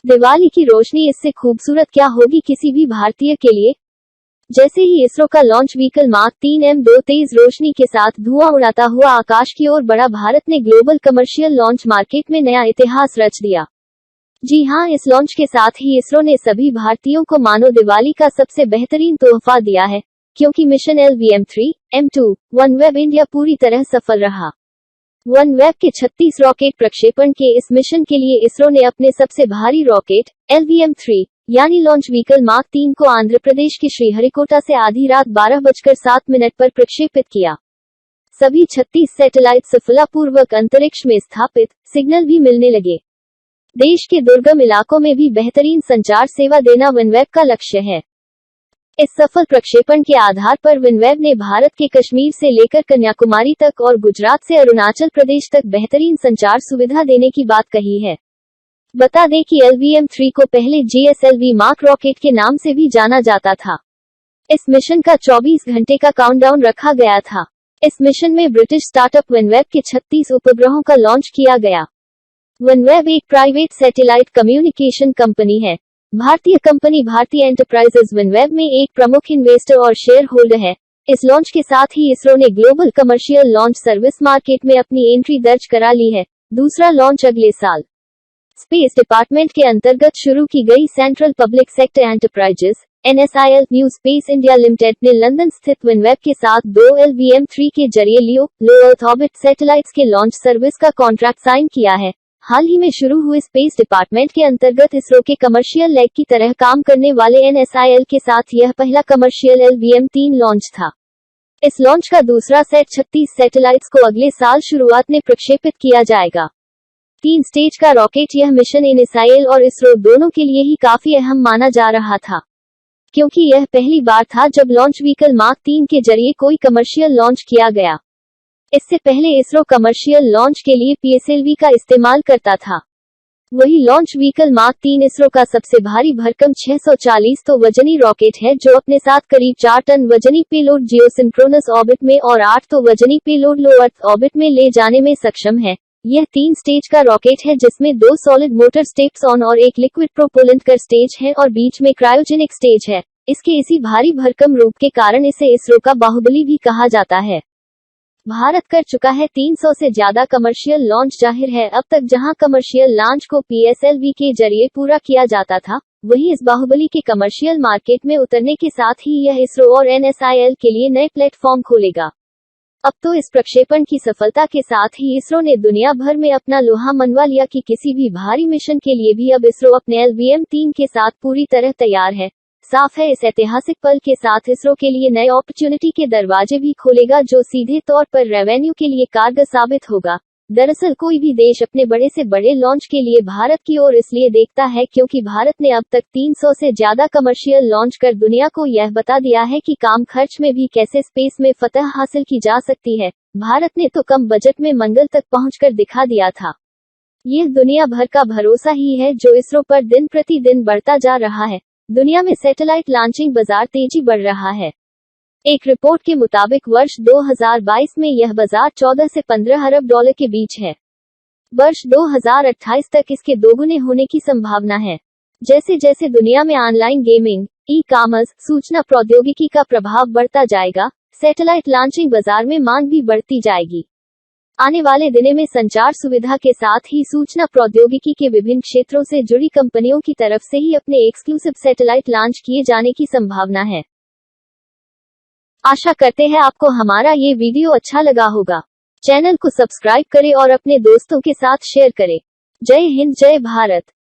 दिवाली की रोशनी इससे खूबसूरत क्या होगी किसी भी भारतीय के लिए। जैसे ही इसरो का लॉन्च व्हीकल मार्क 3 M2 तेज रोशनी के साथ धुआं उड़ाता हुआ आकाश की ओर बढ़ा, भारत ने ग्लोबल कमर्शियल लॉन्च मार्केट में नया इतिहास रच दिया। जी हां, इस लॉन्च के साथ ही इसरो ने सभी भारतीयों को मानो दिवाली का सबसे बेहतरीन तोहफा दिया है, क्योंकि mission LVM-3 M2 OneWeb India पूरी तरह सफल रहा। वनवेब के 36 रॉकेट प्रक्षेपण के इस मिशन के लिए इसरो ने अपने सबसे भारी रॉकेट LVM-3 यानी लॉन्च व्हीकल मार्क 3 को आंध्र प्रदेश के श्रीहरिकोटा से आधी रात 12:07 पर प्रक्षेपित किया। सभी 36 सैटेलाइट सफलतापूर्वक अंतरिक्ष में स्थापित, सिग्नल भी मिलने लगे। देश के दुर्गम इलाकों में भी बेहतरीन संचार सेवा देना वनवेब का लक्ष्य है। इस सफल प्रक्षेपण के आधार पर वनवेब ने भारत के कश्मीर से लेकर कन्याकुमारी तक और गुजरात से अरुणाचल प्रदेश तक बेहतरीन संचार सुविधा देने की बात कही है। बता दें कि LVM-3 को पहले GSLV मार्क रॉकेट के नाम से भी जाना जाता था। इस मिशन का 24 घंटे का काउंटडाउन रखा गया था। इस मिशन में ब्रिटिश स्टार्टअप वनवेब के 36 उपग्रहों का लॉन्च किया गया। वनवेब एक प्राइवेट सैटेलाइट कम्युनिकेशन कंपनी है। भारतीय कंपनी भारतीय एंटरप्राइजेज वनवेब में एक प्रमुख इन्वेस्टर और शेयर होल्डर है। इस लॉन्च के साथ ही इसरो ने global commercial launch service market में अपनी एंट्री दर्ज करा ली है। दूसरा लॉन्च अगले साल। स्पेस डिपार्टमेंट के अंतर्गत शुरू की गई central public sector enterprises NSIL new space India limited ने लंदन स्थित वनवेब के साथ 2 LVM-3 के जरिए लो अर्थ ऑर्बिट सैटेलाइट्स के लॉन्च सर्विस का कॉन्ट्रैक्ट साइन किया है। हाल ही में शुरू हुए स्पेस डिपार्टमेंट के अंतर्गत इसरो के कमर्शियल लेग की तरह काम करने वाले NSIL के साथ यह पहला कमर्शियल LVM-3 लॉन्च था। इस लॉन्च का दूसरा सेट 36 सैटेलाइट्स को अगले साल शुरुआत में प्रक्षेपित किया जाएगा। 3 स्टेज का रॉकेट यह मिशन NSIL और इसरो दोनों के लिए ही काफी अहम माना जा रहा था, क्योंकि यह पहली बार था जब लॉन्च व्हीकल मार्क 3 के जरिए कोई कमर्शियल लॉन्च किया गया। इससे पहले इसरो कमर्शियल लॉन्च के लिए PSLV का इस्तेमाल करता था। वही लॉन्च व्हीकल मार्क 3 इसरो का सबसे भारी भरकम 640 तो वजनी रॉकेट है, जो अपने साथ करीब 4 टन वजनी पेलोड जियोसिंक्रोनस ऑर्बिट में और 8 तो वजनी पेलोड लो अर्थ ऑर्बिट में ले जाने में सक्षम है। यह 3 स्टेज का रॉकेट है, जिसमें 2 सॉलिड मोटर स्टेप्स ऑन और एक लिक्विड प्रोपेलेंट कर स्टेज है और बीच में क्रायोजेनिक स्टेज है। इसके इसी भारी भरकम रूप के कारण इसे इसरो का बाहुबली भी कहा जाता है। भारत कर चुका है 300 से ज्यादा कमर्शियल लॉन्च। जाहिर है अब तक जहां कमर्शियल लॉन्च को PSLV के जरिए पूरा किया जाता था, वहीं इस बाहुबली के कमर्शियल मार्केट में उतरने के साथ ही यह इसरो और NSIL के लिए नए प्लेटफॉर्म खोलेगा। अब तो इस प्रक्षेपण की सफलता के साथ ही इसरो ने दुनिया भर में अपना लोहा मनवा लिया कि किसी भी भारी मिशन के लिए भी अब इसरो अपने LVM-3 के साथ पूरी तरह तैयार है। साफ है, इस ऐतिहासिक पल के साथ इसरो के लिए नए अपॉर्चुनिटी के दरवाजे भी खोलेगा, जो सीधे तौर पर रेवेन्यू के लिए कारगर साबित होगा। दरअसल कोई भी देश अपने बड़े से बड़े लॉन्च के लिए भारत की ओर इसलिए देखता है क्योंकि भारत ने अब तक 300 से ज्यादा कमर्शियल लॉन्च कर दुनिया को यह बता दिया है कि कम खर्च में भी कैसे स्पेस में फतह हासिल की जा सकती है। भारत ने तो कम बजट में मंगल तक पहुंचकर दिखा दिया था। यह दुनिया भर का भरोसा ही है जो इसरो पर दिन प्रतिदिन बढ़ता जा रहा है। दुनिया में सैटेलाइट लॉन्चिंग बाजार तेजी बढ़ रहा है। एक रिपोर्ट के मुताबिक वर्ष 2022 में यह बाजार 14 से 15 अरब डॉलर के बीच है। वर्ष 2028 तक इसके दोगुने होने की संभावना है। जैसे जैसे दुनिया में ऑनलाइन गेमिंग, ई-कॉमर्स, सूचना प्रौद्योगिकी का प्रभाव बढ़ता जाएगा, सैटेलाइट लॉन्चिंग बाजार में मांग भी बढ़ती जाएगी। आने वाले दिनों में संचार सुविधा के साथ ही सूचना प्रौद्योगिकी के विभिन्न क्षेत्रों से जुड़ी कंपनियों की तरफ से ही अपने एक्सक्लूसिव सैटेलाइट लॉन्च किए जाने की संभावना है। आशा करते हैं आपको हमारा ये वीडियो अच्छा लगा होगा। चैनल को सब्सक्राइब करें और अपने दोस्तों के साथ शेयर करें। जय हिंद, जय भारत।